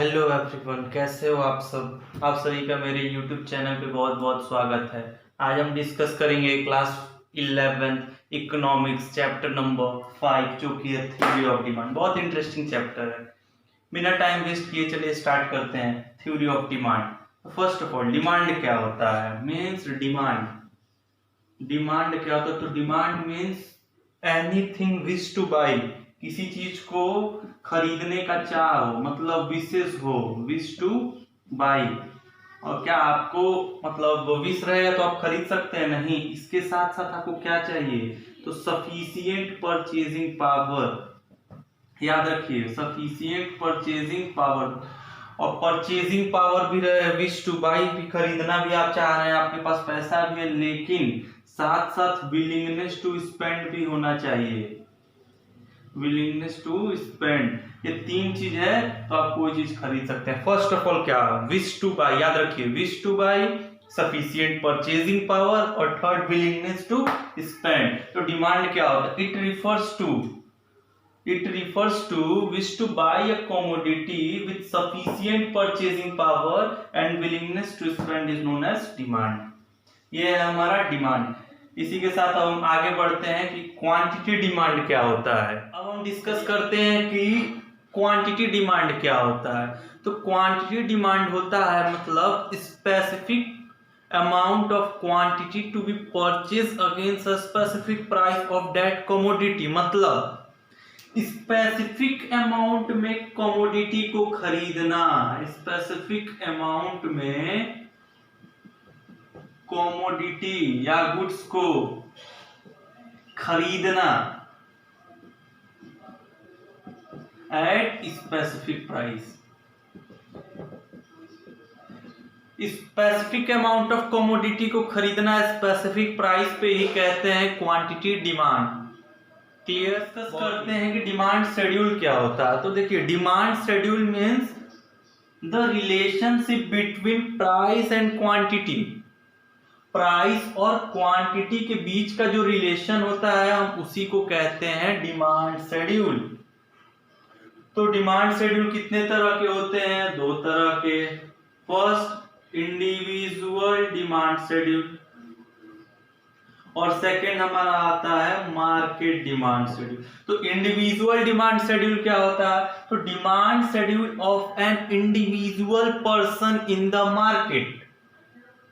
Hello everyone, कैसे हो आप सब। आप सभी का मेरे यूट्यूब चैनल पे बहुत बहुत स्वागत है। आज हम डिस्कस करेंगे क्लास 11 इकोनॉमिक्स चैप्टर नंबर 5 जो कि है थ्योरी ऑफ डिमांड। बहुत इंटरेस्टिंग चैप्टर है। बिना टाइम वेस्ट किए चलिए स्टार्ट करते हैं theory of demand. First of all, demand क्या होता है? मीन्स डिमांड क्या होता है? तो demand means anything wish two by, किसी चीज को खरीदने का चाह हो, मतलब विशेष हो, विश टू बाई। और क्या आपको मतलब विश रहेगा तो आप खरीद सकते हैं? नहीं, इसके साथ साथ आपको क्या चाहिए? तो सफिशिएंट परचेजिंग पावर। याद रखिए, सफिशिएंट परचेजिंग पावर। और परचेजिंग पावर भी रहे, विश टू बाई भी, खरीदना भी आप चाह रहे हैं, आपके पास पैसा भी है, लेकिन साथ साथ विलिंगनेस टू स्पेंड भी होना चाहिए। विलिंगनेस टू स्पेंड, ये तीन चीज है तो आप कोई चीज खरीद सकते हैं। फर्स्ट ऑफ ऑल क्या? Wish two by. याद रखिए, wish two by, sufficient purchasing power, और थर्ड विलिंगनेस टू स्पेंड। तो डिमांड क्या होता है? It refers to wish to buy a commodity with sufficient purchasing power and willingness to spend is known as demand. ये है हमारा demand. इसी के साथ अब हम आगे बढ़ते हैं कि क्वांटिटी डिमांड क्या होता है। अब हम डिस्कस करते हैं कि क्वांटिटी डिमांड क्या होता है। तो क्वांटिटी डिमांड होता है मतलब specific amount of quantity to be purchased against a specific price of that commodity। मतलब स्पेसिफिक अमाउंट में कमोडिटी को खरीदना, स्पेसिफिक अमाउंट में कमोडिटी या गुड्स को खरीदना at specific price. Specific amount of commodity को खरीदना स्पेसिफिक प्राइस पे ही कहते हैं क्वांटिटी डिमांड। क्लियर? डिस्कस करते हैं कि डिमांड शेड्यूल क्या होता है। तो देखिए, demand schedule means the relationship between price and quantity. Price और क्वांटिटी के बीच का जो रिलेशन होता है हम उसी को कहते हैं डिमांड शेड्यूल। तो डिमांड शेड्यूल कितने तरह के होते हैं? दो तरह के। फर्स्ट, इंडिविजुअल डिमांड शेड्यूल, और सेकेंड हमारा आता है मार्केट डिमांड शेड्यूल। तो इंडिविजुअल डिमांड शेड्यूल क्या होता है? तो demand schedule of an individual person in the market.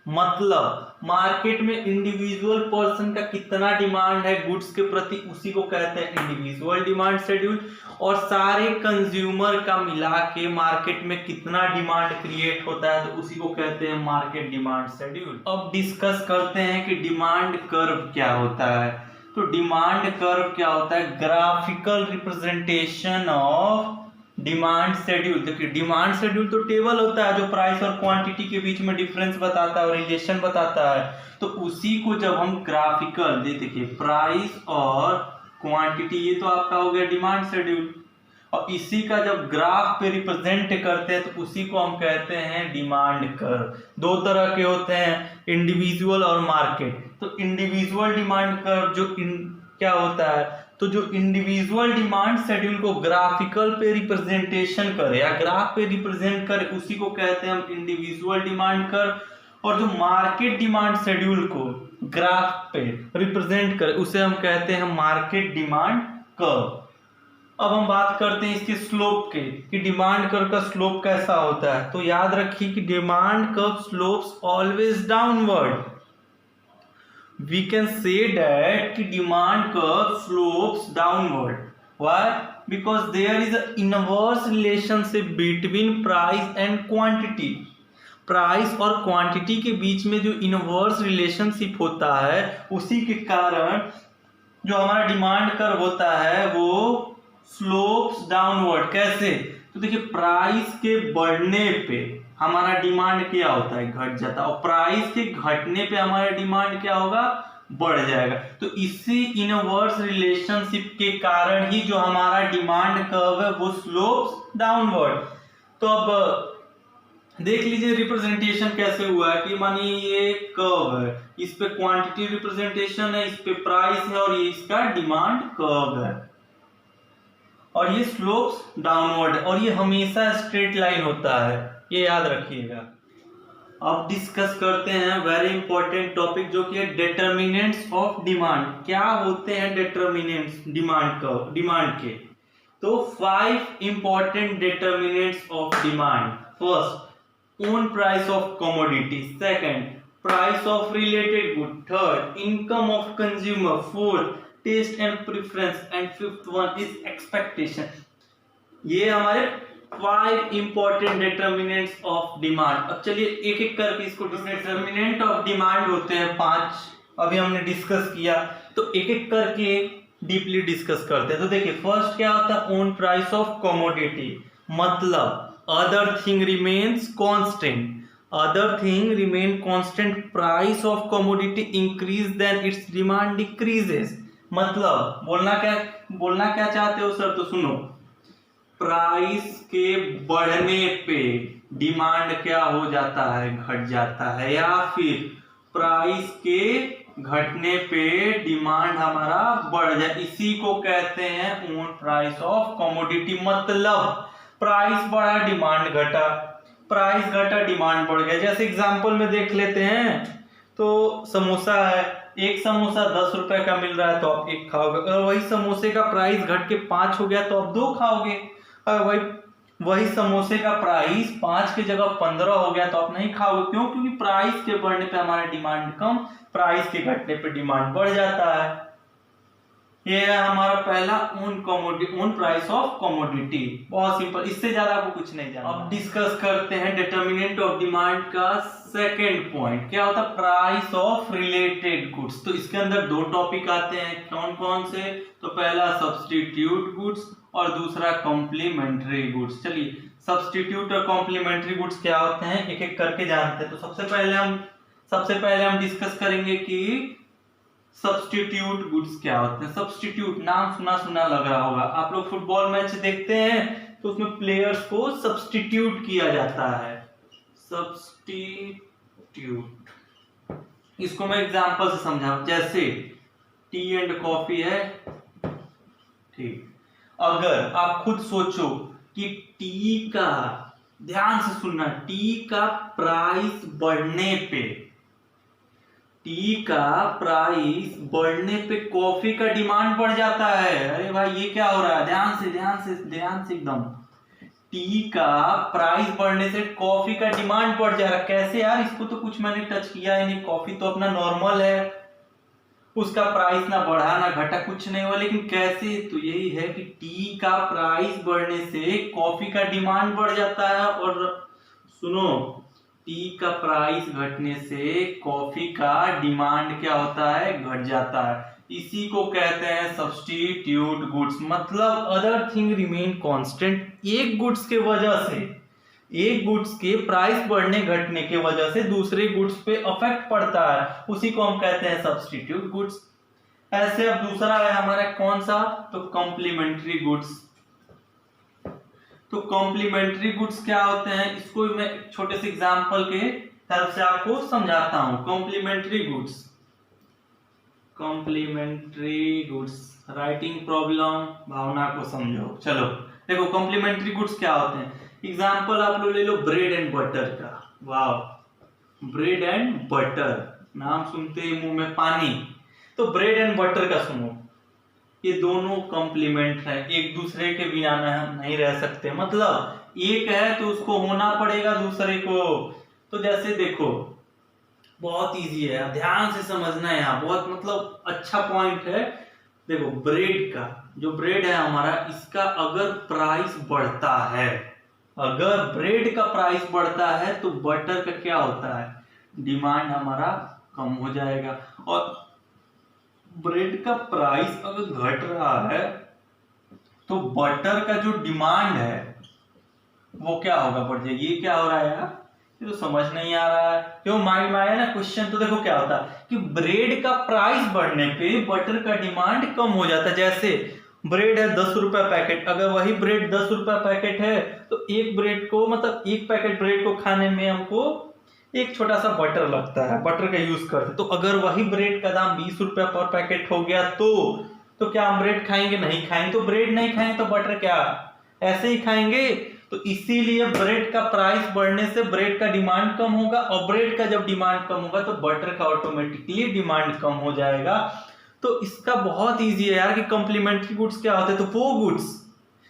मतलब मार्केट में इंडिविजुअल पर्सन का कितना डिमांड है गुड्स के प्रति, उसी को कहते हैं इंडिविजुअल डिमांड शेड्यूल। और सारे कंज्यूमर का मिला के मार्केट में कितना डिमांड क्रिएट होता है तो उसी को कहते हैं मार्केट डिमांड शेड्यूल। अब डिस्कस करते हैं कि डिमांड कर्व क्या होता है। तो डिमांड कर्व क्या होता है? Graphical representation of demand schedule. देखिए, डिमांड शेड्यूल तो टेबल होता है जो प्राइस और क्वांटिटी के बीच में डिफरेंस बताता है और रिलेशन बताता है। तो उसी को जब हम ग्राफिकल देखिए, प्राइस और क्वांटिटी, ये तो आपका हो गया डिमांड शेड्यूल, और इसी का जब ग्राफ पे रिप्रेजेंट करते हैं तो उसी को हम कहते हैं डिमांड कर्व। दो तरह के होते हैं, इंडिविजुअल और मार्केट। तो इंडिविजुअल डिमांड कर्व क्या होता है? तो जो इंडिविजुअल डिमांड शेड्यूल को ग्राफिकल पे रिप्रेजेंटेशन करे या ग्राफ पे रिप्रेजेंट करे उसी को कहते हैं हम इंडिविजुअल डिमांड कर्व। और जो मार्केट डिमांड शेड्यूल को ग्राफ पे रिप्रेजेंट करे उसे हम कहते हैं मार्केट डिमांड कर्व। अब हम बात करते हैं इसके स्लोप के, कि डिमांड कर्व का स्लोप कैसा होता है। तो याद रखिए कि demand curve slopes always downward. We can say that demand curve slopes downward. Why? Because there is an inverse relationship between price and quantity. Price और क्वांटिटी के बीच में जो इनवर्स रिलेशनशिप होता है उसी के कारण जो हमारा डिमांड कर्व होता है वो स्लोप्स डाउनवर्ड। कैसे? तो देखिए, प्राइस के बढ़ने पे हमारा डिमांड क्या होता है? घट जाता है, और प्राइस के घटने पे हमारा डिमांड क्या होगा? बढ़ जाएगा। तो इसी इनवर्स रिलेशनशिप के कारण ही जो हमारा डिमांड कर्व है वो स्लोप्स डाउनवर्ड। तो अब देख लीजिए रिप्रेजेंटेशन कैसे हुआ है कि मानिए ये कर्व है, इस पे क्वांटिटी रिप्रेजेंटेशन है, इस पे प्राइस है, और ये इसका डिमांड कर्व है। और ये स्लोप्स डाउनवर्ड और ये हमेशा स्ट्रेट लाइन होता है, ये याद रखिएगा। अब डिस्कस करते हैं वेरी इंपॉर्टेंट टॉपिक जो कि है डिटर्मिनेंट्स ऑफ डिमांड। क्या होते हैं डिटर्मिनेंट्स डिमांड के? तो 5 important determinants of demand. First, own price of commodity. Second, price of related good. Third, income of consumer. Fourth, taste and preference. And fifth one is expectation. ये हमारे 5 important determinants of demand. अब चलिए एक एक करके इसको, determinant of demand होते हैं 5, अभी हमने डिस्कस किया, तो एक एक करके डीपली डिस्कस करते हैं। तो देखिए फर्स्ट क्या होता है, ओन प्राइस ऑफ कमोडिटी, मतलब other thing remains constant, other thing remain constant, price of commodity increase then its demand decreases. मतलब बोलना क्या चाहते हो सर? तो सुनो, प्राइस के बढ़ने पे डिमांड क्या हो जाता है? घट जाता है, या फिर प्राइस के घटने पे डिमांड हमारा बढ़ जाए, इसी को कहते हैं ओन प्राइस ऑफ कमोडिटी। मतलब प्राइस बढ़ा डिमांड घटा, प्राइस घटा डिमांड बढ़ गया। जैसे एग्जांपल में देख लेते हैं, तो समोसा है, एक समोसा 10 रुपए का मिल रहा है तो आप एक खाओगे, अगर वही समोसे का प्राइस घट के 5 हो गया तो आप 2 खाओगे। अगर वही समोसे का प्राइस 5 की जगह 15 हो गया तो आप नहीं खाओगे। क्यों? क्योंकि प्राइस के बढ़ने पे हमारा डिमांड कम, प्राइस के घटने पे डिमांड बढ़ जाता है। ये है हमारा पहला ओन प्राइस ऑफ कमोडिटी। बहुत सिंपल, इससे ज्यादा आपको कुछ नहीं जानना। अब डिस्कस करते हैं डिटर्मिनेंट ऑफ डिमांड का सेकंड पॉइंट, क्या होता है? Price of related goods. तो इसके अंदर 2 टॉपिक आते हैं, कौन कौन से? तो पहला सब्स्टिट्यूट गुड्स और दूसरा कॉम्प्लीमेंट्री गुड्स। चलिए सब्स्टिट्यूट और कॉम्प्लीमेंट्री गुड्स क्या होते हैं एक एक करके जानते हैं। तो सबसे पहले हम डिस्कस करेंगे कि सब्स्टिट्यूट गुड्स क्या होते हैं। सब्स्टिट्यूट, नाम सुना सुना लग रहा होगा, आप लोग फुटबॉल मैच देखते हैं तो उसमें प्लेयर्स को सब्स्टिट्यूट किया जाता है, सब्स्टिट्यूट। इसको मैं एग्जांपल से समझाऊं, जैसे टी एंड कॉफी है, ठीक। अगर आप खुद सोचो कि टी का, ध्यान से सुनना, टी का प्राइस बढ़ने पे, टी का प्राइस बढ़ने पे कॉफी का डिमांड बढ़ जाता है। अरे भाई ये क्या हो रहा है? ध्यान से एकदम। टी का प्राइस बढ़ने से कॉफी का डिमांड बढ़ जा रहा है। कैसे यार? इसको तो कुछ मैंने टच किया ही नहीं, कॉफी तो अपना नॉर्मल है, उसका प्राइस ना बढ़ा ना घटा, कुछ नहीं हुआ। लेकिन कैसे? तो यही है कि टी का प्राइस बढ़ने से कॉफी का डिमांड बढ़ जाता है, और सुनो, टी का प्राइस घटने से कॉफी का डिमांड क्या होता है? घट जाता है। इसी को कहते हैं सब्स्टिट्यूट गुड्स। मतलब अदर थिंग रिमेन कांस्टेंट, एक गुड्स के वजह से, एक गुड्स के प्राइस बढ़ने घटने के वजह से दूसरे गुड्स पे इफेक्ट पड़ता है, उसी को हम कहते हैं सब्स्टिट्यूट गुड्स। ऐसे अब दूसरा है हमारा कौन सा? तो कॉम्प्लीमेंट्री गुड्स। तो कॉम्प्लीमेंट्री गुड्स क्या होते हैं, इसको मैं एक छोटे से एग्जांपल के हेल्प से आपको समझाता हूं। कॉम्प्लीमेंट्री गुड्स, राइटिंग प्रॉब्लम, भावना को समझो। चलो देखो कॉम्प्लीमेंट्री गुड्स क्या होते हैं। एग्जांपल आप लोग ले लो ब्रेड एंड बटर का। वाह, ब्रेड एंड बटर, नाम सुनते ही मुंह में पानी। तो ब्रेड एंड बटर का सुनो, ये दोनों कॉम्प्लीमेंट है, एक दूसरे के बिना नहीं रह सकते। मतलब एक है तो उसको होना पड़ेगा दूसरे को। तो जैसे देखो, बहुत इजी है, ध्यान से समझना है, यहाँ बहुत मतलब अच्छा पॉइंट है। देखो ब्रेड का, जो ब्रेड है हमारा, इसका अगर प्राइस बढ़ता है, अगर ब्रेड का प्राइस बढ़ता है तो बटर का क्या होता है? डिमांड हमारा कम हो जाएगा। और ब्रेड का प्राइस अगर घट रहा है तो बटर का जो डिमांड है वो क्या होगा? बढ़ जाएगी। ये क्या हो रहा है यार? ये तो समझ नहीं आ रहा है। क्यों? माइंड में आया ना क्वेश्चन। तो देखो क्या होता है कि ब्रेड का प्राइस बढ़ने पे बटर का डिमांड कम हो जाता है। जैसे ब्रेड है 10 रुपए पैकेट, अगर वही ब्रेड 10 रुपए पैकेट है तो एक ब्रेड को, मतलब एक पैकेट ब्रेड को खाने में हमको एक छोटा सा बटर लगता है, बटर का यूज करते। तो अगर वही ब्रेड का दाम 20 रुपए पर पैकेट हो गया तो तो क्या हम ब्रेड खाएंगे? नहीं खाएंगे। तो ब्रेड नहीं खाएंगे तो बटर क्या ऐसे ही खाएंगे? तो इसीलिए ब्रेड का प्राइस बढ़ने से ब्रेड का डिमांड कम होगा, और ब्रेड का जब डिमांड कम होगा तो बटर का ऑटोमेटिकली डिमांड कम हो जाएगा। तो इसका बहुत इजी है यार कि कॉम्प्लीमेंट्री गुड्स क्या होते हैं? तो वो गुड्स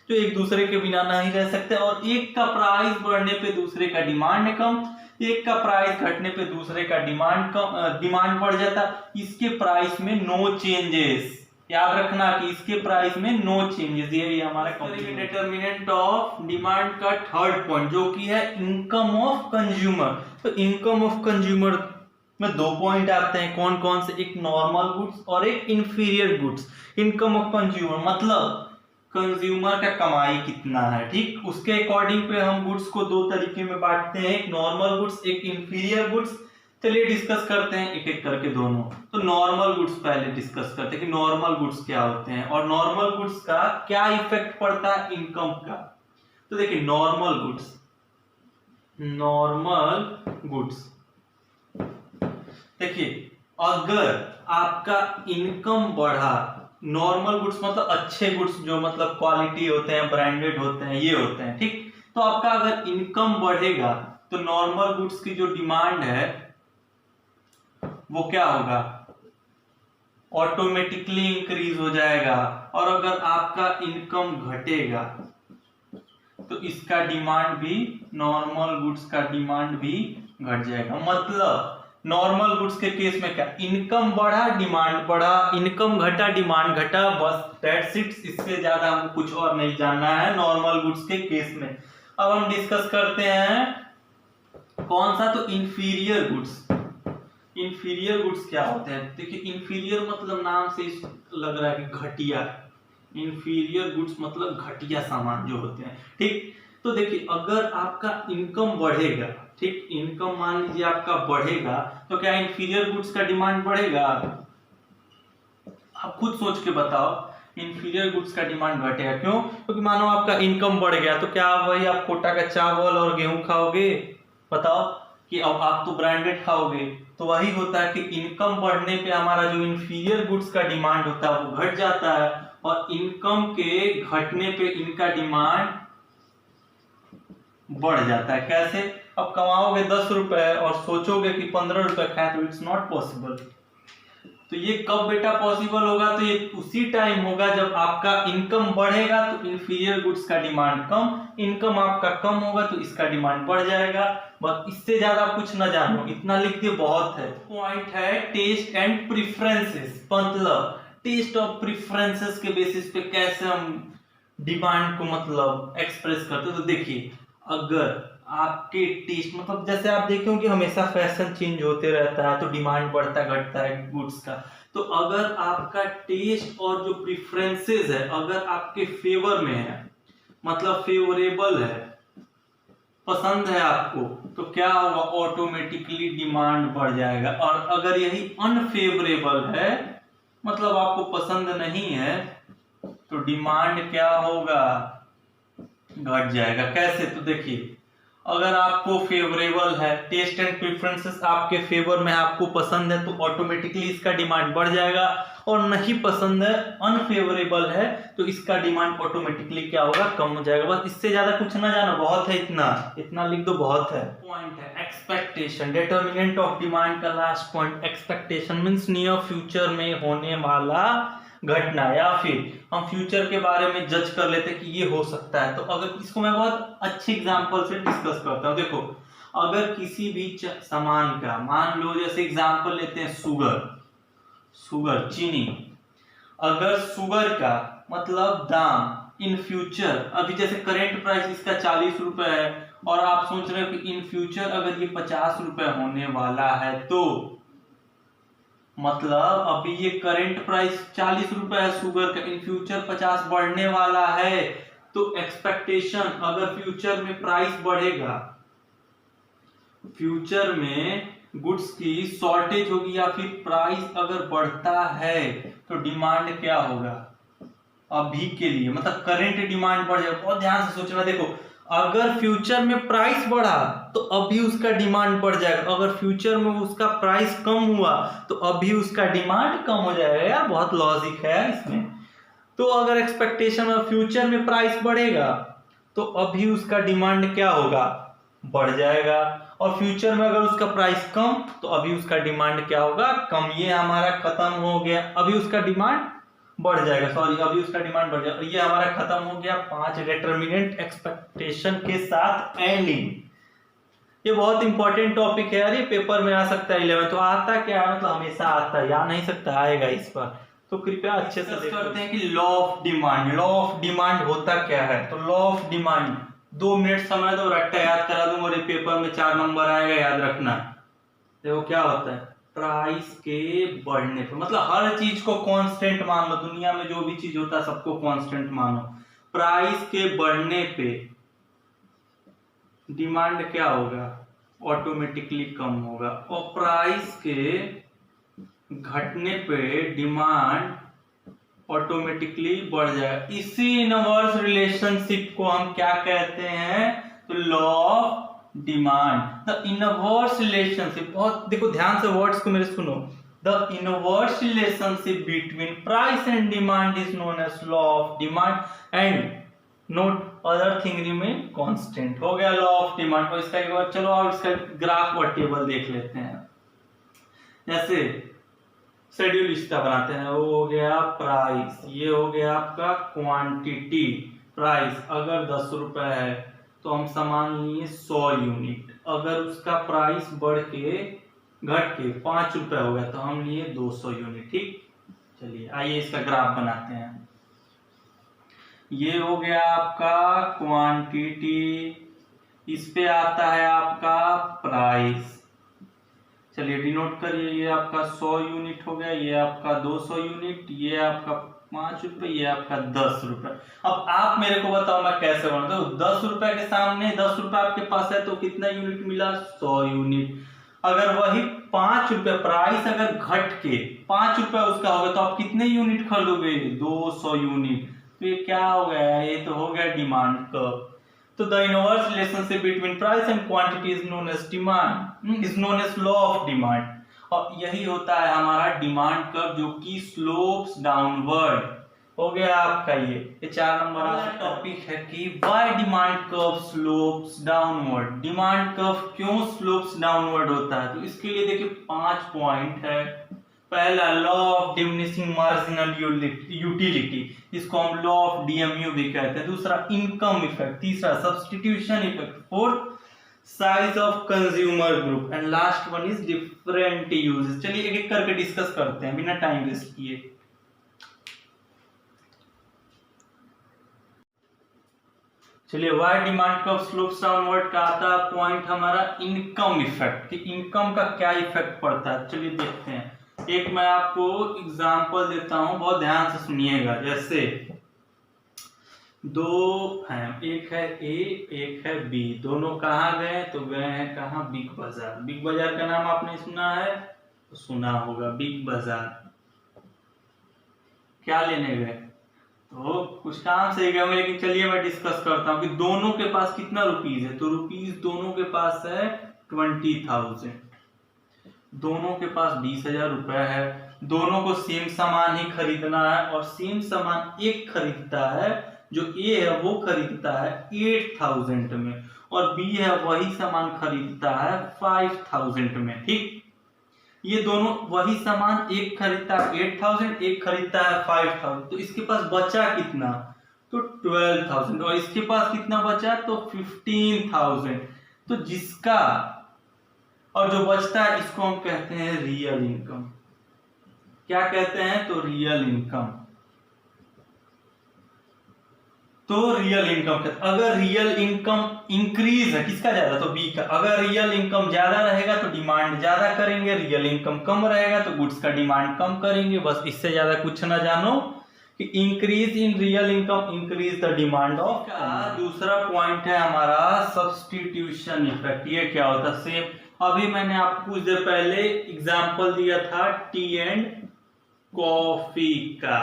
जो एक दूसरे के बिना नहीं रह सकते, और एक का प्राइस बढ़ने पे दूसरे का डिमांड कम, एक का प्राइस घटने पे दूसरे का डिमांड बढ़ जाता। इसके प्राइस में नो चेंजेस, याद रखना कि इसके प्राइस में नो चेंजेस। ये हमारा डिटरमिनेंट ऑफ डिमांड का थर्ड पॉइंट जो कि है इनकम ऑफ कंज्यूमर। तो इनकम ऑफ कंज्यूमर में दो पॉइंट आते हैं, कौन कौन से? एक नॉर्मल गुड्स और एक inferior goods. Income of consumer मतलब कंज्यूमर का कमाई कितना है, ठीक, उसके अकॉर्डिंग पे हम गुड्स को दो तरीके में बांटते हैं, एक नॉर्मल गुड्स, एक इंफीरियर गुड्स। चलिए डिस्कस करते हैं एक एक करके दोनों। तो नॉर्मल गुड्स पहले डिस्कस करते हैं कि नॉर्मल गुड्स क्या होते हैं और नॉर्मल गुड्स का क्या इफेक्ट पड़ता है इनकम का। तो देखिए नॉर्मल गुड्स देखिए, अगर आपका इनकम बढ़ा, नॉर्मल गुड्स मतलब अच्छे गुड्स जो मतलब क्वालिटी होते हैं, ब्रांडेड होते हैं, ये होते हैं, ठीक। तो आपका अगर इनकम बढ़ेगा तो नॉर्मल गुड्स की जो डिमांड है वो क्या होगा? ऑटोमेटिकली इंक्रीज हो जाएगा। और अगर आपका इनकम घटेगा तो इसका डिमांड भी, नॉर्मल गुड्स का डिमांड भी घट जाएगा। मतलब नॉर्मल गुड्स के केस में क्या, इनकम बढ़ा डिमांड बढ़ा, इनकम घटा डिमांड घटा, बस दैट्स इट। इससे ज्यादा हमको कुछ और नहीं जानना है नॉर्मल गुड्स के केस में। अब हम डिस्कस करते हैं कौन सा? तो इंफीरियर गुड्स। इंफीरियर गुड्स क्या होते हैं? देखिए इंफीरियर मतलब नाम से लग रहा है कि घटिया। इंफीरियर गुड्स मतलब घटिया सामान जो होते हैं, ठीक। तो देखिए अगर आपका इनकम बढ़ेगा, ठीक, इनकम मान लीजिए आपका बढ़ेगा, तो क्या इंफीरियर गुड्स का डिमांड बढ़ेगा? आप खुद सोच के बताओ, इंफीरियर गुड्स का डिमांड घटेगा। क्यों? क्योंकि मानो आपका इनकम बढ़ गया तो क्या वही आप कोटा का चावल और गेहूं खाओगे? बताओ कि अब आप तो ब्रांडेड खाओगे। तो वही होता है कि इनकम बढ़ने पे हमारा जो इंफीरियर गुड्स का डिमांड होता है वो घट जाता है, और इनकम के घटने पे इनका डिमांड बढ़ जाता है। कैसे? अब कमाओगे 10 रुपए और सोचोगे कि 15 रुपए खाए, तो इट्स नॉट पॉसिबल। तो ये कब बेटा पॉसिबल होगा? तो ये उसी टाइम होगा जब आपका इनकम बढ़ेगा तो इंफीरियर गुड्स का डिमांड कम, इनकम आपका कम होगा तो इसका डिमांड बढ़ जाएगा। बस इससे ज्यादा कुछ ना जानो, इतना लिख दिए बहुत है। पॉइंट है टेस्ट एंड प्रेफरेंसेस। मतलब टेस्ट और प्रेफरेंसेस के बेसिस पे कैसे हम डिमांड को मतलब एक्सप्रेस करते। तो देखिए अगर आपके टेस्ट मतलब जैसे आप देखें कि हमेशा फैशन चेंज होते रहता है तो डिमांड बढ़ता घटता है गुड्स का। तो अगर आपका टेस्ट और जो प्रेफरेंसेस है अगर आपके फेवर में है, मतलब फेवरेबल है, पसंद है आपको, तो क्या होगा? ऑटोमेटिकली डिमांड बढ़ जाएगा। और अगर यही अनफेवरेबल है, मतलब आपको पसंद नहीं है, तो डिमांड क्या होगा? घट जाएगा। कैसे? तो देखिए अगर आपको फेवरेबल है, टेस्ट एंड प्रेफरेंसेस आपके फेवर में, आपको पसंद है, तो ऑटोमेटिकली इसका डिमांड बढ़ जाएगा। और नहीं पसंद है, अनफेवरेबल है, तो इसका डिमांड ऑटोमेटिकली क्या होगा? कम हो जाएगा। बस इससे ज्यादा कुछ ना जानो, बहुत है, इतना लिख दो, बहुत है। पॉइंट है एक्सपेक्टेशन। डिटरमिनेंट ऑफ डिमांड का last point expectation means near future में होने वाला घटना, या फिर हम फ्यूचर के बारे में जज कर लेते कि ये हो सकता है। तो अगर इसको मैं बहुत अच्छी एग्जांपल से डिस्कस करता हूँ। देखो अगर किसी भी सामान का, मान लो जैसे एग्जांपल लेते हैं शुगर, चीनी। अगर शुगर का मतलब दाम इन फ्यूचर, अभी जैसे करेंट प्राइस इसका 40 रुपए है और आप सोच रहे हो कि इन फ्यूचर अगर ये 50 रुपए होने वाला है, तो मतलब अभी ये करंट प्राइस 40 रुपए है शुगर का, इन फ्यूचर 50 बढ़ने वाला है। तो एक्सपेक्टेशन, अगर फ्यूचर में प्राइस बढ़ेगा, फ्यूचर में गुड्स की शॉर्टेज होगी या फिर प्राइस अगर बढ़ता है, तो डिमांड क्या होगा? अभी के लिए मतलब करंट डिमांड बढ़ जाएगा। बहुत ध्यान से सोचना। देखो अगर फ्यूचर में प्राइस बढ़ा तो अभी उसका डिमांड बढ़ जाएगा, अगर फ्यूचर में उसका प्राइस कम हुआ तो अभी उसका डिमांड कम हो जाएगा। यार बहुत लॉजिक है इसमें। तो अगर एक्सपेक्टेशन में फ्यूचर में प्राइस बढ़ेगा तो अभी उसका डिमांड क्या होगा, बढ़ जाएगा, और फ्यूचर में अगर उसका प्राइस कम तो अभी उसका डिमांड क्या होगा, कम। ये हमारा खत्म हो गया, अभी उसका डिमांड बढ़ जाएगा, सॉरी अभी उसका डिमांड बढ़ जाएगा। ये हमारा खत्म हो गया 5 डिटरमिनेंट एक्सपेक्टेशन के साथ एंडिंग। ये बहुत इंपॉर्टेंट टॉपिक है यार, ये पेपर में आ सकता है 11। तो आता क्या है, मतलब हमेशा आता है, या नहीं सकता, आएगा इस पर, तो कृपया अच्छे से करते हैं कि law of demand. Law of demand होता क्या है, तो लॉ ऑफ डिमांड 2 मिनट समय दो, रट्टा याद करा दूंगा, और पेपर में 4 नंबर आएगा, याद रखना। देखो क्या होता है, प्राइस के बढ़ने पर, मतलब हर चीज को कांस्टेंट मान लो, दुनिया में जो भी चीज होता है सबको कांस्टेंट मानो। प्राइस के बढ़ने पे डिमांड क्या होगा, ऑटोमेटिकली कम होगा, और प्राइस के घटने पे डिमांड ऑटोमेटिकली बढ़ जाएगा। इसी इनवर्स रिलेशनशिप को हम क्या कहते हैं, तो law of demand. The inverse relationship, बहुत देखो ध्यान से वर्ड्स को मेरे सुनो। The inverse relationship between price and demand is known as law of demand and note other thing remain constant. हो गया लॉ ऑफ डिमांड। और इसका एक बार चलो और इसका ग्राफ और टेबल देख लेते हैं। जैसे शेड्यूल इसका बनाते हैं, वो हो गया प्राइस, ये हो गया आपका क्वांटिटी। प्राइस अगर 10 रुपए है तो हम सामान लिए 100 यूनिट, अगर उसका प्राइस बढ़ के घट के 5 रुपए हो गया तो हम लिए 200 यूनिट। ठीक, चलिए आइए इसका ग्राफ बनाते हैं। ये हो गया आपका क्वांटिटी, इस पे आता है आपका प्राइस। चलिए डिनोट करिए, ये आपका 100 यूनिट हो गया, ये आपका 200 यूनिट, ये आपका 5 रुपए, ये आपका 10 रुपए। अब आप मेरे को बताओ मैं कैसे बनाता हूँ। 10 रुपए के सामने 10 रुपए आपके पास है तो कितना यूनिट मिला, 100 यूनिट। अगर वही 5 रुपए प्राइस अगर घट के 5 रुपए उसका होगा तो आप कितने यूनिट खरीदोगे, 200 यूनिट। तो ये क्या हो गया, ये तो हो गया डिमांड कर्व। तो the inverse relationship between price and quantity is known as demand, is known as law of demand. और यही होता है हमारा डिमांड कर्व जो कि स्लोप्स डाउनवर्ड। हो गया आपका ये 4 नंबर का टॉपिक है कि why demand curve slopes downward. Demand curve क्यों स्लोप्स डाउनवर्ड होता है, तो इसके लिए देखिए 5 पॉइंट है। पहला law of diminishing marginal utility, इसको हम लॉ ऑफ डीएमयू भी कहते हैं। दूसरा इनकम इफेक्ट, तीसरा substitution effect, fourth size of consumer group, and last one is different uses. चलिए एक एक करके डिस्कस करते हैं बिना टाइम वेस्ट किए। चलिए why demand curve slopes downward का आता है पॉइंट हमारा इनकम इफेक्ट, कि इनकम का क्या इफेक्ट पड़ता है। चलिए देखते हैं, एक मैं आपको एग्जांपल देता हूं, बहुत ध्यान से सुनिएगा। जैसे 2 हैं, एक है ए एक है बी, दोनों कहाँ गए, तो गए हैं कहाँ, बिग बाजार। बिग बाजार का नाम आपने सुना है, तो सुना होगा बिग बाजार। क्या लेने गए, तो कुछ काम से गए, लेकिन चलिए मैं डिस्कस करता हूँ कि दोनों के पास कितना रुपीज है। तो रुपीज दोनों के पास है 20,000, दोनों के पास 20,000 रुपए है। दोनों को सेम सामान ही खरीदना है, और सेम सामान एक खरीदता है, जो ए है वो खरीदता है 8,000 में, और बी है वही सामान खरीदता है 5,000 में। ठीक, ये दोनों वही सामान, एक खरीदता है 8,000, एक खरीदता है 5,000, तो इसके पास बचा कितना, तो 12,000, और इसके पास कितना बचा, तो 15,000। तो जिसका और जो बचता है इसको हम कहते हैं रियल इनकम। क्या कहते हैं, तो रियल इनकम। तो रियल इनकम कहते हैं। अगर रियल इनकम इंक्रीज है, किसका ज्यादा, तो बी का। अगर रियल इनकम ज्यादा रहेगा तो डिमांड ज्यादा करेंगे, रियल इनकम कम रहेगा तो गुड्स का डिमांड कम करेंगे। बस इससे ज्यादा कुछ ना जानो कि increase in real income increase the demand of. दूसरा पॉइंट है हमारा सब्स्टिट्यूशन इफेक्ट। ये क्या होता है, सेम अभी मैंने आपको कुछ देर पहले एग्जांपल दिया था टी एंड कॉफी का।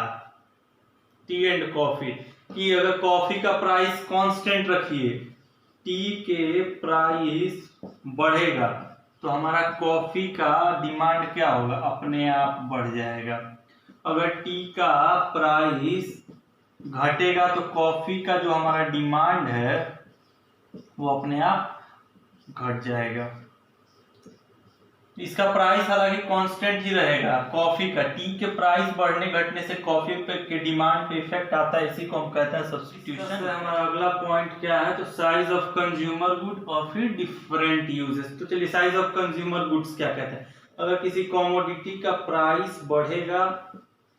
टी एंड कॉफी कि अगर कॉफी का प्राइस कांस्टेंट रखिए, टी के प्राइस बढ़ेगा तो हमारा कॉफी का डिमांड क्या होगा, अपने आप बढ़ जाएगा। अगर टी का प्राइस घटेगा तो कॉफी का जो हमारा डिमांड है वो अपने आप घट जाएगा। इसका प्राइस हालांकि कांस्टेंट ही रहेगा कॉफी का। टी के प्राइस बढ़ने घटने से कॉफी पे के डिमांड पे इफेक्ट आता है, इसी को हम कहते हैं सब्स्टिट्यूशन। हमारा अगला पॉइंट क्या है, तो साइज ऑफ कंज्यूमर गुड और फिर डिफरेंट यूजेस। तो चलिए साइज ऑफ कंज्यूमर गुड्स क्या कहते हैं। अगर किसी कमोडिटी का प्राइस बढ़ेगा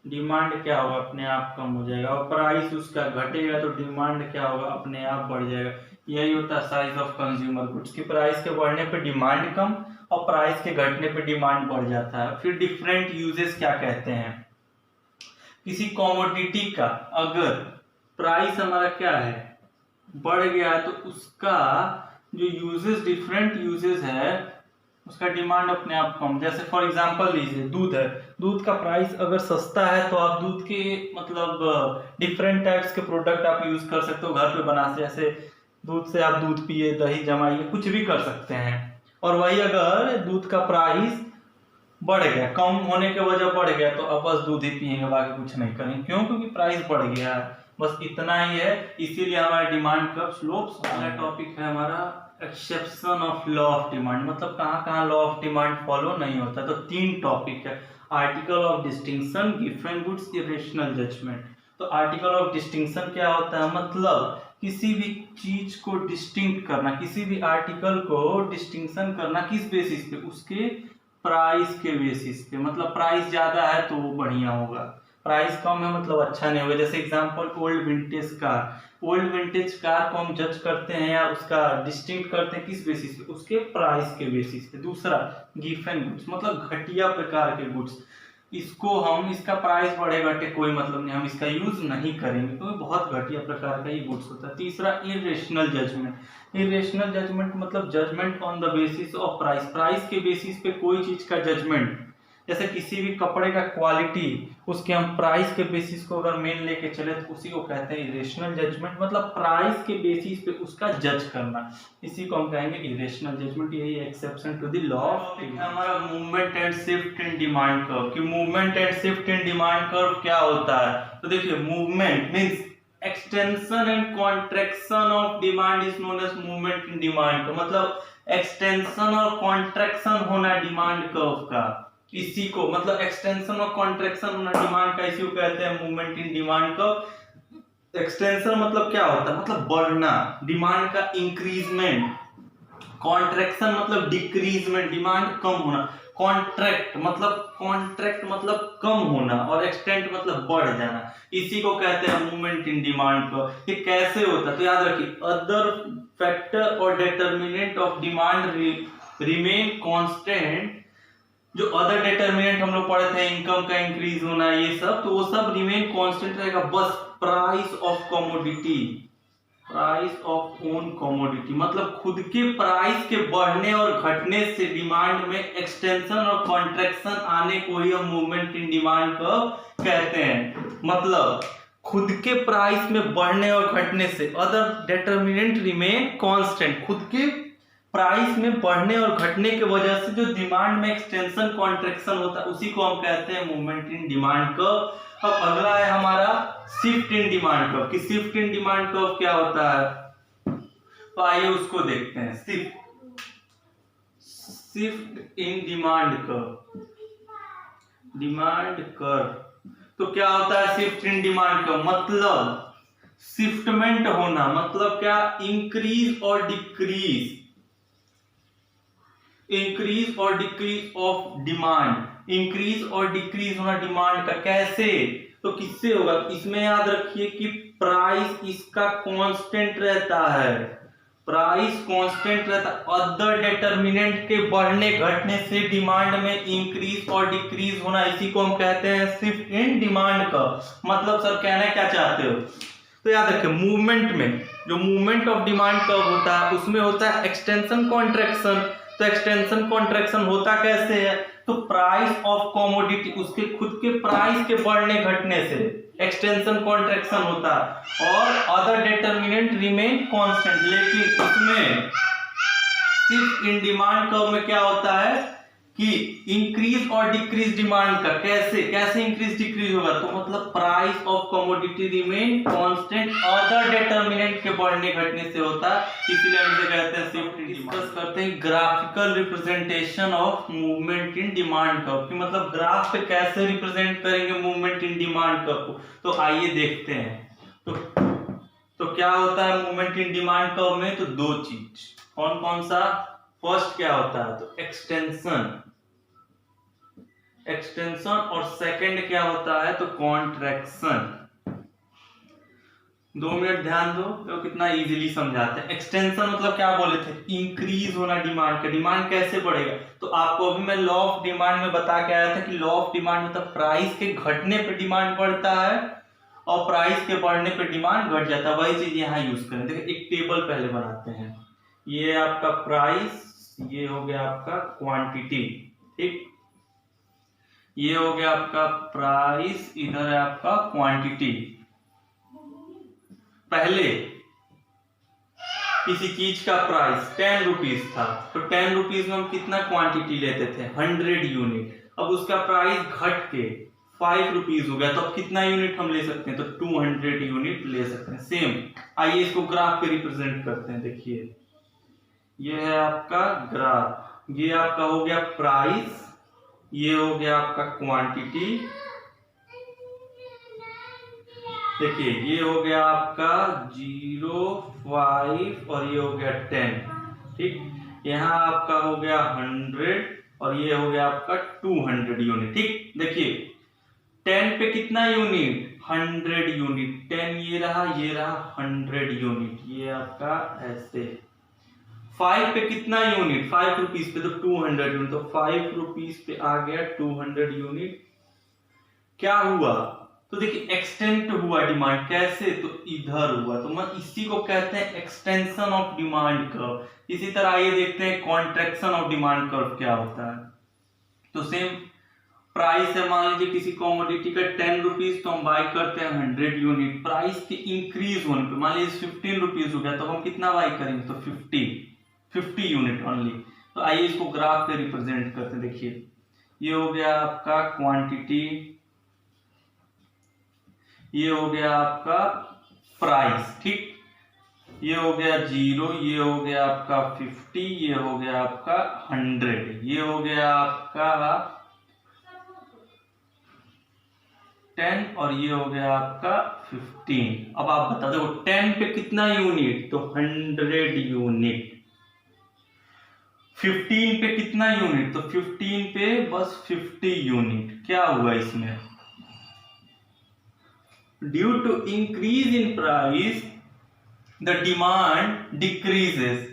डिमांड क्या होगा, अपने आप कम हो जाएगा, और प्राइस उसका घटेगा तो डिमांड क्या होगा, अपने आप बढ़ जाएगा। यही होता है साइज ऑफ कंज्यूमर गुड्स की प्राइस के बढ़ने पे डिमांड कम और प्राइस के घटने पे डिमांड बढ़ जाता है। फिर डिफरेंट यूजेस क्या कहते हैं, किसी कमोडिटी का अगर प्राइस हमारा क्या है बढ़ गया है तो उसका जो यूजेस डिफरेंट यूजेस है उसका डिमांड अपने आप कम। जैसे फॉर एग्जांपल लीजिए दूध है, दूध का प्राइस अगर सस्ता है तो आप दूध के मतलब डिफरेंट टाइप्स के प्रोडक्ट आप यूज कर सकते हो घर पे बना से। जैसे दूध से आप दूध पिए, दही जमाइए, कुछ भी कर सकते हैं। और वही अगर दूध का प्राइस बढ़ गया, कम होने के वजह बढ़ गया, तो अब बस दूध ही पिएंगे, बाकी कुछ नहीं करेंगे। क्यों? क्योंकि प्राइस बढ़ गया है, बस इतना ही है। इसीलिए हमारा डिमांड कर्व स्लोप्स। अगला टॉपिक है हमारा exception of law of demand, मतलब कहाँ कहाँ लॉ ऑफ डिमांड फॉलो नहीं होता। तो 3 टॉपिक है, आर्टिकल ऑफ डिस्टिंक्शन, गिवन गुड्स, इरेशनल जजमेंट। तो आर्टिकल ऑफ डिस्टिंक्शन क्या होता है, मतलब किसी भी चीज को डिस्टिंक्ट करना, किसी भी आर्टिकल को डिस्टिंक्शन करना किस बेसिस पे, उसके प्राइस के बेसिस पे। मतलब प्राइस ज्यादा है तो वो बढ़िया होगा, प्राइस कम है मतलब अच्छा नहीं होगा। जैसे example old vintage car, old vintage car को हम जज करते हैं या उसका डिस्टिंक्ट करते हैं किस बेसिस पे, उसके प्राइस के बेसिस पे। दूसरा गिवन गुड्स, मतलब घटिया प्रकार के गुड्स, इसको हम इसका प्राइस बढ़े घटे कोई मतलब नहीं, हम इसका यूज नहीं करेंगे क्योंकि तो बहुत घटिया प्रकार का ये गुड्स होता है। तीसरा इरेशनल जजमेंट, इरेशनल जजमेंट मतलब judgement on the basis of price, price के बेसिस पे कोई चीज का जजमेंट। जैसे किसी भी कपड़े का क्वालिटी उसके हम प्राइस के बेसिस को अगर मेन लेके चले तो उसी को कहते हैं इरेशनल जजमेंट, मतलब प्राइस के बेसिस पे उसका जज करना, इसी को हम कहेंगे इरेशनल जजमेंट। यही exception to the law of हमारा movement and shift in demand curve. कि movement and shift in demand curve क्या होता है, तो देखिए movement means extension and contraction of demand is known as movement in demand curve. मतलब extension और contraction होना डिमांड कर्व का, इसी को मतलब एक्सटेंशन और कॉन्ट्रैक्शन होना डिमांड का, इसी को कहते हैं movement in demand curve. Extension मतलब क्या होता है, मतलब बढ़ना, डिमांड का इंक्रीजमेंट। कॉन्ट्रैक्शन मतलब डिक्रीजमेंट, डिमांड कम होना। कॉन्ट्रैक्ट मतलब कम होना, और एक्सटेंट मतलब बढ़ जाना, इसी को कहते हैं मूवमेंट इन डिमांड कर्व। ये कैसे होता है तो याद रखिए, अदर फैक्टर और determinant of demand remain constant. जो अदर डिटरमिनेंट हम लोग पढ़े थे, इनकम का इंक्रीज होना, ये सब, तो वो सब रिमेन कांस्टेंट रहेगा, बस price of commodity, price of own commodity, मतलब खुद के प्राइस के बढ़ने और घटने से डिमांड में एक्सटेंशन और कॉन्ट्रैक्शन आने को ही हम मूवमेंट इन डिमांड कर्व कहते हैं। मतलब खुद के प्राइस में बढ़ने और घटने से, अदर डिटरमिनेंट रिमेन कांस्टेंट, खुद के प्राइस में बढ़ने और घटने के वजह से जो डिमांड में एक्सटेंशन कॉन्ट्रैक्शन होता है उसी को हम कहते हैं मूवमेंट इन डिमांड कर्व। अब अगला है हमारा शिफ्ट इन डिमांड कर्व। कि शिफ्ट इन डिमांड कर्व क्या होता है, तो आइए उसको देखते हैं। Shift in demand curve, demand curve तो क्या होता है शिफ्ट इन डिमांड कर्व, मतलब शिफ्टमेंट होना, मतलब क्या, इंक्रीज और डिक्रीज, इंक्रीज और डिक्रीज ऑफ डिमांड, इंक्रीज और डिक्रीज होना डिमांड का। कैसे, तो किससे होगा, इसमें याद रखिए कि प्राइस इसका कांस्टेंट रहता है, प्राइस कांस्टेंट रहता है, अदर डिटरमिनेंट के बढ़ने घटने से डिमांड में इंक्रीज और डिक्रीज होना, इसी को हम कहते हैं शिफ्ट इन डिमांड का। मतलब सर कहना क्या चाहते हो, तो याद रखिए मूवमेंट में जो मूवमेंट ऑफ डिमांड कर्व होता है उसमें होता है एक्सटेंशन कॉन्ट्रैक्शन। तो एक्सटेंशन कॉन्ट्रैक्शन होता कैसे है, तो प्राइस ऑफ कमोडिटी, उसके खुद के प्राइस के बढ़ने घटने से एक्सटेंशन कॉन्ट्रैक्शन होता है, और अदर डिटरमिनेंट रिमेन कांस्टेंट। लेकिन इसमें सिर्फ इन डिमांड कर्व में क्या होता है कि इंक्रीज और डिक्रीज डिमांड का कैसे इंक्रीज डिक्रीज होगा, तो मतलब price of commodity remain constant other determinant के बढ़ने घटने से होता है, इसीलिए हम इसे कहते हैं शिफ्ट इन डिमांड। डिस्कस करते हैं graphical representation of movement in demand curve, कि मतलब ग्राफ पे कैसे रिप्रेजेंट करेंगे मूवमेंट इन डिमांड कर्व को। तो आइए देखते हैं। तो क्या होता है मूवमेंट इन डिमांड कर्व में, तो दो चीज, कौन कौन सा। फर्स्ट क्या होता है, तो एक्सटेंशन और सेकंड क्या होता है, तो कॉन्ट्रैक्शन। 2 मिनट ध्यान दो, तो कितना इजीली समझाते हैं। एक्सटेंशन मतलब क्या बोले थे, इंक्रीज होना डिमांड का। डिमांड कैसे बढ़ेगा, तो आपको अभी मैं लॉ ऑफ डिमांड में बता के आया था कि लॉ ऑफ डिमांड मतलब प्राइस के घटने पे डिमांड बढ़ता है और प्राइस के बढ़ने पे डिमांड घट जाता है। वही चीज यहाँ यूज करें। देखिए एक टेबल पहले बनाते हैं। ये आपका प्राइस, ये हो गया आपका क्वांटिटी, ठीक। ये हो गया आपका प्राइस, इधर है आपका क्वांटिटी। पहले किसी चीज का प्राइस 10 रुपीज था, तो 10 रुपीज में हम कितना क्वांटिटी लेते थे, 100 यूनिट। अब उसका प्राइस घट के 5 रुपीज हो गया, तो अब कितना यूनिट हम ले सकते हैं, तो 200 यूनिट ले सकते हैं। सेम आइए इसको ग्राफ पे रिप्रेजेंट करते हैं। देखिए ये है आपका ग्राफ, ये आपका हो गया प्राइस, ये हो गया आपका क्वांटिटी। देखिए ये हो गया आपका 0, 5 और ये हो गया 10, ठीक। यहाँ आपका हो गया 100 और ये हो गया आपका 200 यूनिट, ठीक। देखिए 10 पे कितना यूनिट, 100 यूनिट। 10 ये रहा 100 यूनिट, ये आपका ऐसे। 5 पे कितना यूनिट, 5 रुपीज पे, तो 200 यूनिट। तो 5 रुपीज पे आ गया 200 यूनिट। क्या हुआ, तो देखिए एक्सटेंट हुआ डिमांड, कैसे, तो इधर हुआ। तो मैं इसी को कहते हैं एक्सटेंशन ऑफ डिमांड कर्व। इसी तरह आइए देखते हैं कॉन्ट्रैक्शन ऑफ डिमांड कर्व क्या होता है। तो सेम प्राइस है, मान लीजिए किसी कॉमोडिटी का 10 रुपीज, तो हम बाय करते हैं 100 यूनिट। प्राइस के इंक्रीज होने पे मान लीजिए 15 रुपीज हो गया, तो हम कितना बाय करेंगे, तो 50 यूनिट ओनली। तो आइए इसको ग्राफ पे रिप्रेजेंट करते हैं। देखिए ये हो गया आपका क्वांटिटी, ये हो गया आपका प्राइस, ठीक। ये हो गया 0, ये हो गया आपका 50, ये हो गया आपका 100, ये हो गया आपका 10 और ये हो गया आपका 15। अब आप बता दो 10 पे कितना यूनिट, तो 100 यूनिट। 15 पे कितना यूनिट, तो 15 पे बस 50 यूनिट। क्या हुआ इसमें, due to increase in price the demand decreases.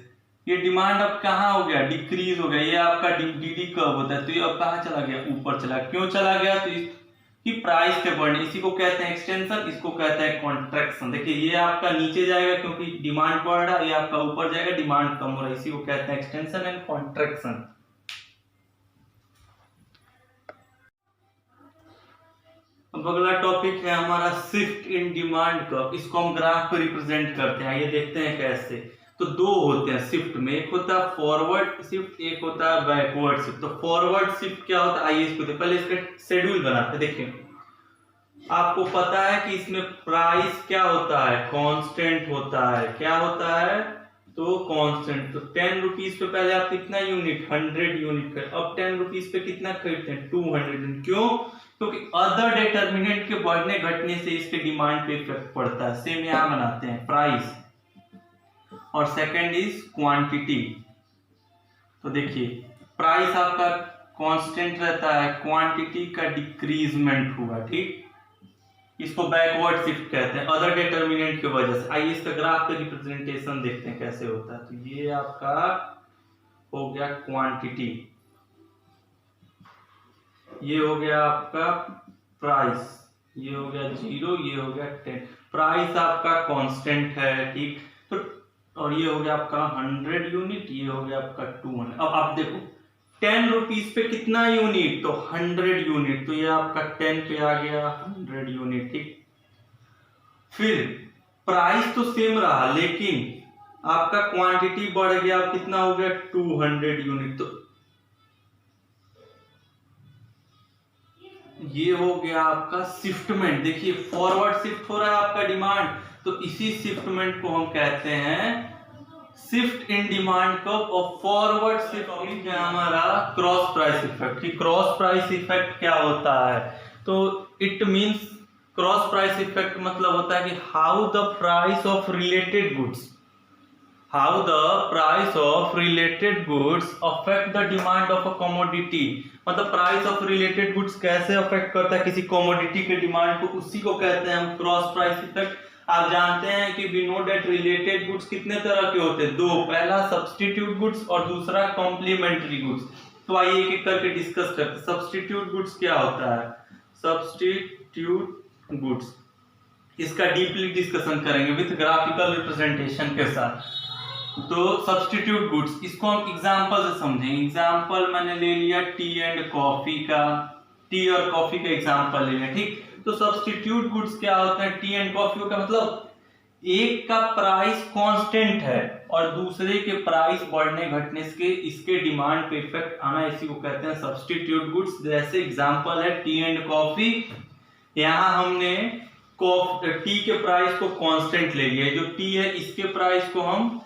ये डिमांड अब कहाँ हो गया, डिक्रीज हो गया। ये आपका डी कर्व होता है, तो ये अब कहाँ चला गया, ऊपर चला। क्यों चला गया, तो कि प्राइस के बढ़ने, इसी को कहते हैं एक्सटेंशन, इसको कहते हैं कॉन्ट्रैक्शन। देखिए ये आपका नीचे जाएगा क्योंकि डिमांड बढ़ रहा है, ये आपका ऊपर जाएगा डिमांड कम हो रहा है, इसी को कहते हैं एक्सटेंशन एंड कॉन्ट्रैक्शन। अब अगला टॉपिक है हमारा शिफ्ट इन डिमांड कर्व। इसको हम ग्राफ पर रिप्रेजेंट करते हैं। आइए देखते हैं कैसे। तो दो होते हैं शिफ्ट में, एक होता है फॉरवर्ड शिफ्ट, एक होता है बैकवर्ड शिफ्ट। तो फॉरवर्ड शिफ्ट क्या होता है, आइए इसको पहले इसका शेड्यूल बनाते हैं। देखिए आपको पता है कि इसमें प्राइस क्या होता है, कांस्टेंट होता है। क्या होता है, तो कांस्टेंट। तो 10 रुपीज पे पहले आप कितना यूनिट, 100 यूनिट खरीद। अब 10 रुपीज पे कितना खरीदते हैं, 200 यूनिट। क्यों, क्योंकि अदर डिटरमिनेंट के बढ़ने घटने से इसके डिमांड पे इफेक्ट पड़ता है। सेम यहां बनाते हैं, प्राइस और सेकंड इज क्वांटिटी। तो देखिए प्राइस आपका कांस्टेंट रहता है, क्वांटिटी का डिक्रीजमेंट हुआ, ठीक। इसको बैकवर्ड शिफ्ट कहते हैं अदर डिटरमिनेंट की वजह से। आइए इसका ग्राफ पे रिप्रेजेंटेशन देखते हैं कैसे होता है। तो ये आपका हो गया क्वांटिटी, ये हो गया आपका प्राइस, ये हो गया 0, ये हो गया 10। प्राइस आपका कांस्टेंट है, ठीक। तो और ये हो गया आपका 100 यूनिट, ये हो गया आपका 200। अब आप देखो 10 रुपीज पे कितना यूनिट, तो 100 यूनिट। तो ये आपका 10 पे आ गया 100 यूनिट, ठीक। फिर प्राइस तो सेम रहा, लेकिन आपका क्वांटिटी बढ़ गया, कितना हो गया 200 यूनिट। तो ये हो गया आपका शिफ्टमेंट। देखिए फॉरवर्ड शिफ्ट हो रहा है आपका डिमांड, तो इसी शिफ्टमेंट को हम कहते हैं शिफ्ट इन डिमांड कर्व। और फॉरवर्ड शिफ्ट है हमारा क्रॉस प्राइस इफेक्ट। कि क्रॉस प्राइस इफेक्ट क्या होता है, तो it means cross price effect मतलब होता है कि how the price of related goods affect the demand of a commodity. मतलब प्राइस ऑफ रिलेटेड गुड्स कैसे अफेक्ट करता है किसी कमोडिटी के डिमांड को, उसी को कहते हैं हम क्रॉस प्राइस इफेक्ट। आप जानते हैं कि we know that related goods कितने तरह के होते हैं, दो, पहला सब्स्टिट्यूट गुड्स और दूसरा कॉम्प्लीमेंट्री गुड्स। तो आइए एक एक करके डिस्कस करते हैं। सब्स्टिट्यूट गुड्स क्या होता है, सब्स्टिट्यूट गुड्स, इसका डीपली डिस्कशन करेंगे विद ग्राफिकल रिप्रेजेंटेशन के साथ। तो सब्स्टिट्यूट गुड्स, इसको हम एग्जांपल से समझेंगे। एग्जांपल मैंने ले लिया टी एंड कॉफी का, टी और कॉफी का एग्जांपल ले लिया, ठीक। तो सब्स्टिट्यूट गुड्स क्या होते हैं, टी एंड कॉफी का मतलब एक का प्राइस कांस्टेंट है और दूसरे के प्राइस बढ़ने घटने से इसके डिमांड पे इफेक्ट आना, इसी को कहते हैं सब्स्टिट्यूट गुड्स। जैसे एग्जांपल है टी एंड कॉफी, यहाँ हमने टी के प्राइस को कांस्टेंट ले लिया, जो टी है इसके प्राइस को हम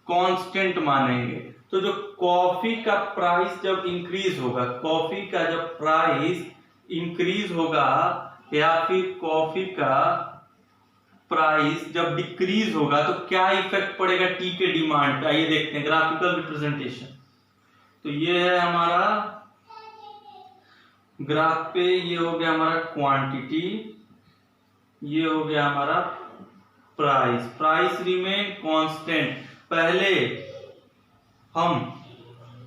कांस्टेंट मानेंगे। तो जो कॉफी का प्राइस जब इंक्रीज होगा, कॉफी का जब प्राइस इंक्रीज होगा या फिर कॉफी का प्राइस जब डिक्रीज होगा, तो क्या इफेक्ट पड़ेगा टी के डिमांड पे, आइए देखते हैं ग्राफिकल रिप्रेजेंटेशन। तो ये है हमारा ग्राफ पे, ये हो गया हमारा क्वांटिटी, ये हो गया हमारा प्राइस। Price remain constant. पहले हम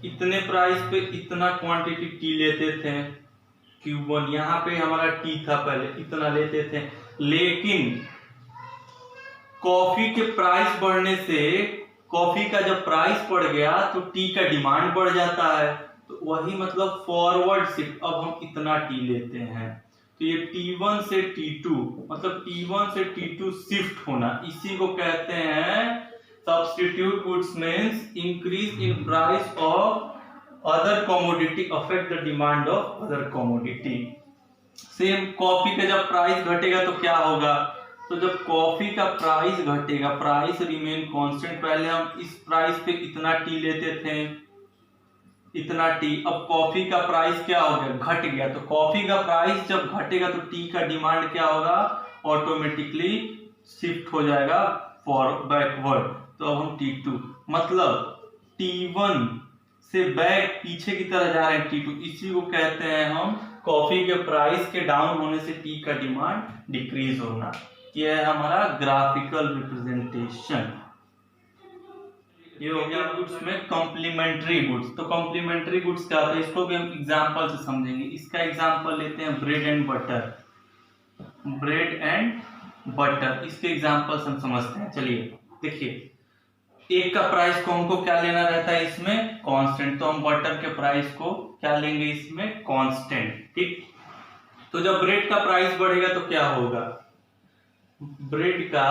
इतने प्राइस पे इतना क्वांटिटी टी लेते थे, Q1, यहाँ पे हमारा टी था पहले, इतना लेते थे। लेकिन कॉफी के प्राइस बढ़ने से, कॉफी का जब प्राइस बढ़ गया तो टी का डिमांड बढ़ जाता है। तो वही मतलब फॉरवर्ड शिफ्ट, अब हम इतना टी लेते हैं। तो ये T1 से T2 मतलब T1 से T2 शिफ्ट होना, इसी को कहते हैं substitute goods means increase in price of other commodity affect the demand of other commodity. Same coffee का जब प्राइस घटेगा तो क्या होगा, तो जब कॉफी का प्राइस घटेगा, प्राइस रिमेन कांस्टेंट, पहले हम इस प्राइस पे इतना टी लेते थे, इतना टी, अब कॉफी का प्राइस क्या हो गया, घट गया। तो कॉफी का प्राइस जब घटेगा तो टी का डिमांड क्या होगा, ऑटोमेटिकली शिफ्ट हो जाएगा फॉर बैकवर्ड। तो अब हम T2 मतलब T1 से बैक पीछे की तरह जा रहे हैं T2, इसी को कहते हैं हम कॉफी के प्राइस के डाउन होने से टी का डिमांड डिक्रीज होना। यह है हमारा ग्राफिकल रिप्रेजेंटेशन। ये हो गया गुड्स में कॉम्प्लीमेंट्री गुड्स। तो कॉम्प्लीमेंट्री गुड्स क्या होता है, इसको भी हम एग्जांपल से समझेंगे। इसका एग्जांपल लेते हैं bread and butter. Bread and butter, इसके एग्जांपल हम समझते हैं। चलिए देखिए, एक का प्राइस को हमको क्या लेना रहता है इसमें, कांस्टेंट। तो हम बटर के प्राइस को क्या लेंगे इसमें, कांस्टेंट, ठीक। तो जब ब्रेड का प्राइस बढ़ेगा तो क्या होगा, ब्रेड का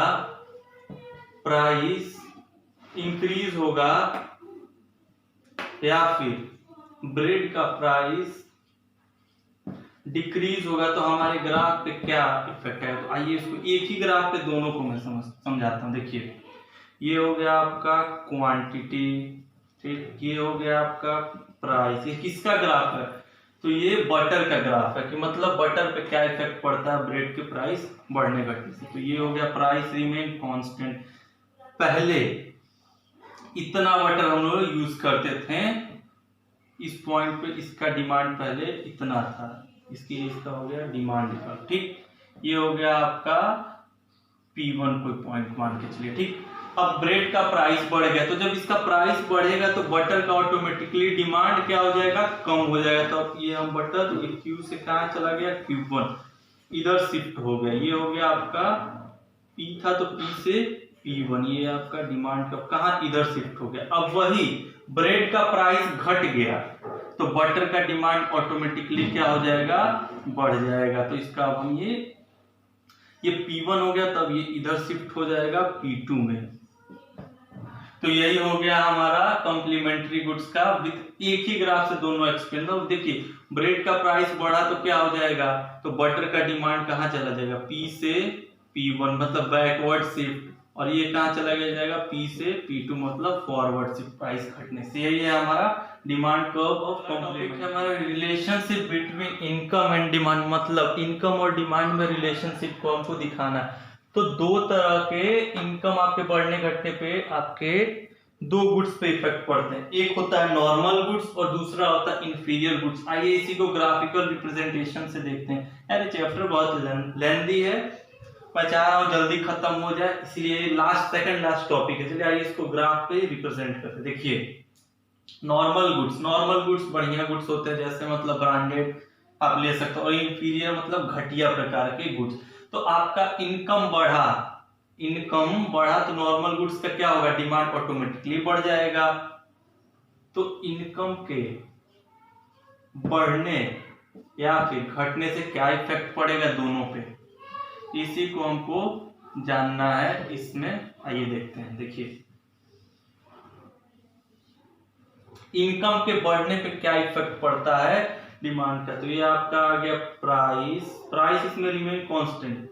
प्राइस इंक्रीज होगा या फिर ब्रेड का प्राइस डिक्रीज होगा। तो हमारे ग्राफ पे क्या इफेक्ट है, तो आइए इसको एक ही ग्राफ पे दोनों को मैं समझाता हूं। देखिए ये हो गया आपका क्वांटिटी, ठीक, ये हो गया आपका प्राइस। ये किसका ग्राफ है, तो ये बटर का ग्राफ है, कि मतलब बटर पे क्या इफेक्ट पड़ता है ब्रेड के प्राइस बढ़ने घटने से। तो ये हो गया प्राइस रिमेन कांस्टेंट। पहले इतना बटर हम लोग यूज करते थे, इस पॉइंट पे इसका डिमांड पहले इतना था, इसका हो गया डिमांड इतना, ठीक। ये हो गया आपका P1 कोई पॉइंट मान के चलिए, ठीक। अब ब्रेड का प्राइस बढ़ गया, तो जब इसका प्राइस बढ़ेगा तो बटर का ऑटोमेटिकली डिमांड क्या हो जाएगा, कम हो जाएगा। तो ये हम बटर Q से कहाँ चला गया, Q1, इधर शिफ्ट हो गया। ये हो गया आपका P था तो P से P1, ये आपका डिमांड का कहाँ, इधर शिफ्ट हो गया। अब वही ब्रेड का प्राइस घट गया तो बटर का डिमांड ऑटोमेटिकली क्या हो जाएगा, बढ़ जाएगा। तो इसका अब हम ये P1 हो गया, तब ये इधर शिफ्ट हो जाएगा P2 में। तो यही हो गया हमारा कॉम्प्लीमेंट्री गुड्स का विथ एक ही ग्राफ से दोनों एक्सप्लेन। तो देखिए ब्रेड का प्राइस बढ़ा तो क्या हो जाएगा, तो बटर का डिमांड कहाँ चला जाएगा, P से P1 मतलब बैकवर्ड शिफ्ट, और ये कहाँ चला जाएगा, P से P2 मतलब फॉरवर्ड शिफ्ट प्राइस घटने से। यही है हमारा डिमांड कर्व ऑफ कॉम्प्लीमेंट। हमारा relationship between income and demand, मतलब इनकम और डिमांड में रिलेशनशिप को हमको दिखाना है। तो दो तरह के इनकम आपके बढ़ने घटने पे आपके दो गुड्स पे इफेक्ट पड़ते हैं, एक होता है नॉर्मल गुड्स और दूसरा होता है इंफीरियर गुड्स। आइए इसी को ग्राफिकल रिप्रेजेंटेशन से देखते हैं। यार चैप्टर बहुत लेंथी है, मैं चाह रहा हूँ जल्दी खत्म हो जाए, इसलिए सेकंड लास्ट टॉपिक है। चलिए आइए इसको ग्राफ पे रिप्रेजेंट करते हैं। देखिए नॉर्मल गुड्स बढ़िया गुड्स होते हैं, जैसे मतलब ब्रांडेड आप ले सकते हो, और इंफीरियर मतलब घटिया प्रकार के गुड्स। तो आपका इनकम बढ़ा तो नॉर्मल गुड्स का क्या होगा, डिमांड ऑटोमेटिकली बढ़ जाएगा। तो इनकम के बढ़ने या फिर घटने से क्या इफेक्ट पड़ेगा दोनों पे, इसी को हमको जानना है इसमें। आइए देखते हैं। देखिए इनकम के बढ़ने पे क्या इफेक्ट पड़ता है डिमांड का, तो ये आपका आ गया प्राइस इसमें रिमेन कांस्टेंट,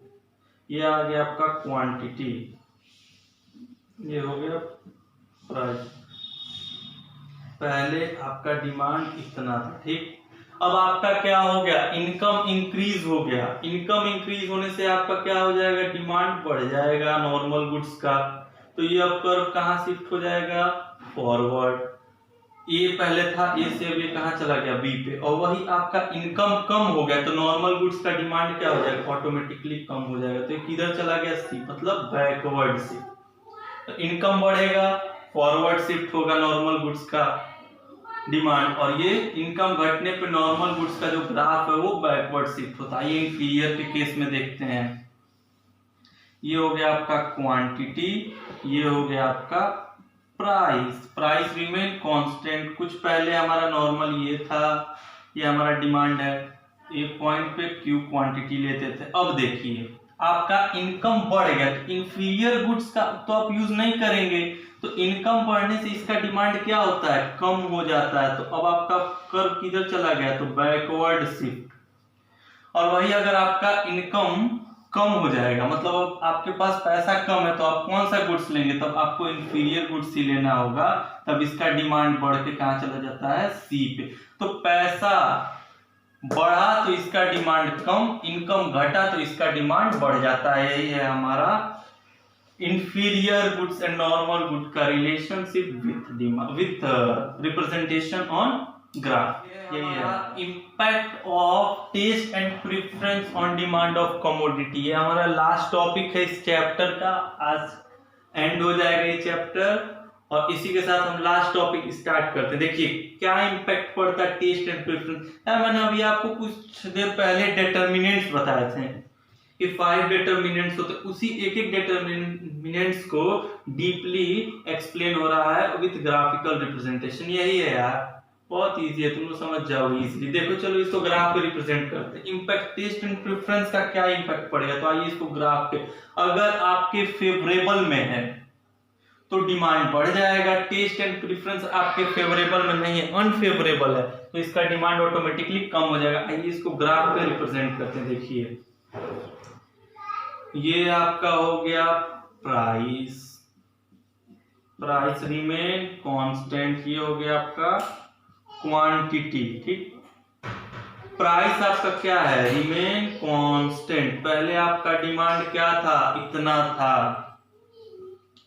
ये आ गया आपका क्वांटिटी, ये हो गया प्राइस। पहले आपका डिमांड इतना था, ठीक। अब आपका क्या हो गया, इनकम इंक्रीज हो गया। इनकम इंक्रीज होने से आपका क्या हो जाएगा, डिमांड बढ़ जाएगा नॉर्मल गुड्स का। तो ये अब कर्व कहाँ शिफ्ट हो जाएगा, फॉरवर्ड। ए पहले था, ए से अब ये कहाँ चला गया, बी पे। और वही आपका इनकम कम हो गया तो नॉर्मल गुड्स का डिमांड क्या हो जाएगा, ऑटोमेटिकली कम हो जाएगा। तो किधर चला गया, सी मतलब बैकवर्ड शिफ्ट। तो इनकम बढ़ेगा, फॉरवर्ड शिफ्ट होगा नॉर्मल गुड्स का डिमांड, और ये इनकम घटने पे नॉर्मल गुड्स का जो ग्राफ है वो बैकवर्ड शिफ्ट होता है। ये इंफीरियर के केस में देखते हैं। ये हो गया आपका क्वांटिटी, ये हो गया आपका प्राइस रिमेन कांस्टेंट। कुछ पहले हमारा नॉर्मल ये था, ये हमारा डिमांड है, एक पॉइंट पे क्यू क्वांटिटी लेते थे। अब देखिए आपका इनकम बढ़ गया, तो इंफीरियर गुड्स का तो आप यूज नहीं करेंगे, तो इनकम बढ़ने से इसका डिमांड क्या होता है, कम हो जाता है। तो अब आपका कर्व किधर चला गया, तो बैकवर्ड शिफ्ट। और वही अगर आपका इनकम कम हो जाएगा, मतलब अब आपके पास पैसा कम है, तो आप कौन सा गुड्स लेंगे, तब आपको इंफीरियर गुड्स ही लेना होगा। तब इसका डिमांड बढ़ के कहाँ चला जाता है, सी पे। तो पैसा बढ़ा तो इसका डिमांड कम, इनकम घटा तो इसका डिमांड बढ़ जाता है। यही है हमारा inferior goods and normal good का relationship with representation on graph. यही है impact of taste and preference on demand of commodity. ये हमारा लास्ट टॉपिक है इस चैप्टर का, आज एंड हो जाएगा ये चैप्टर, और इसी के साथ हम लास्ट टॉपिक स्टार्ट करते हैं। देखिए क्या इम्पैक्ट पड़ता है टेस्ट एंड प्रेफरेंस। मैंने अभी आपको कुछ देर पहले डिटर्मिनेंट्स बताए थे कि 5 डिटर्मिनेंट्स होते, उसी एक एक डिटर्मिनेंट्स को डीपली एक्सप्लेन हो रहा है विद ग्राफिकल रिप्रेजेंटेशन। यही है यार, बहुत इजी है, तुम लोग समझ जाओगे इजीली। देखो चलो इसको ग्राफ पे रिप्रेजेंट करते हैं। इम्पैक्ट टेस्ट एंड प्रेफरेंस का क्या इम्पैक्ट पड़ेगा, तो आइए इसको ग्राफ पे, अगर आपके फेवरेबल में है तो डिमांड बढ़ जाएगा, टेस्ट एंड प्रेफरेंस आपके फेवरेबल में नहीं है, अनफेवरेबल है, तो इसका डिमांड ऑटोमेटिकली कम हो जाएगा। आइए इसको ग्राफ पे रिप्रेजेंट करते हैं। देखिए ये आपका हो गया प्राइस रिमेन कांस्टेंट, ये हो गया आपका क्वांटिटी, ठीक। प्राइस आपका क्या है, रिमेन कांस्टेंट। पहले आपका डिमांड क्या था, इतना था,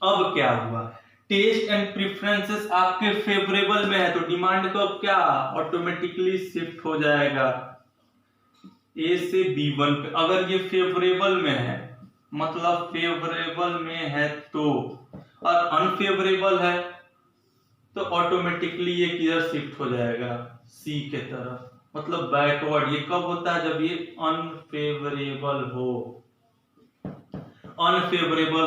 अब क्या हुआ, टेस्ट एंड प्रेफरेंसेस आपके फेवरेबल में है, तो डिमांड को अब क्या ऑटोमेटिकली शिफ्ट हो जाएगा ए से B1 पे। अगर ये फेवरेबल में है, मतलब फेवरेबल में है तो, और अनफेवरेबल है तो ऑटोमेटिकली ये किधर शिफ्ट हो जाएगा, सी के तरफ, मतलब बैकवर्ड। ये कब होता है, जब ये अनफेवरेबल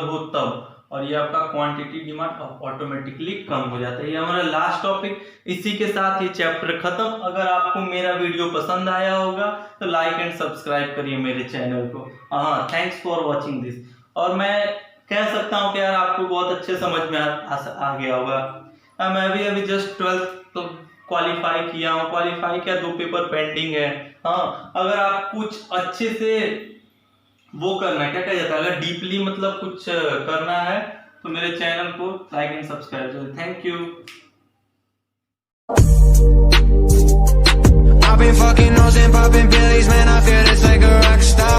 हो तब। और ये आपका क्वांटिटी डिमांड ऑटोमेटिकली कम हो जाता है। ये हमारा लास्ट टॉपिक, इसी के साथ ये चैप्टर खत्म। अगर आपको मेरा वीडियो पसंद आया होगा तो लाइक एंड सब्सक्राइब करिए मेरे चैनल को। हाँ, थैंक्स फॉर वॉचिंग दिस। और मैं कह सकता हूँ कि यार आपको बहुत अच्छे समझ में आ गया होगा। मैं भी अभी जस्ट 12th क्वालिफाई किया हूँ, क्वालिफाई किया, 2 पेपर पेंडिंग है। हाँ, अगर आप कुछ अच्छे से वो करना है, क्या कहा जाता है, अगर डीपली मतलब कुछ करना है तो मेरे चैनल को लाइक एंड सब्सक्राइब करें। Thank you.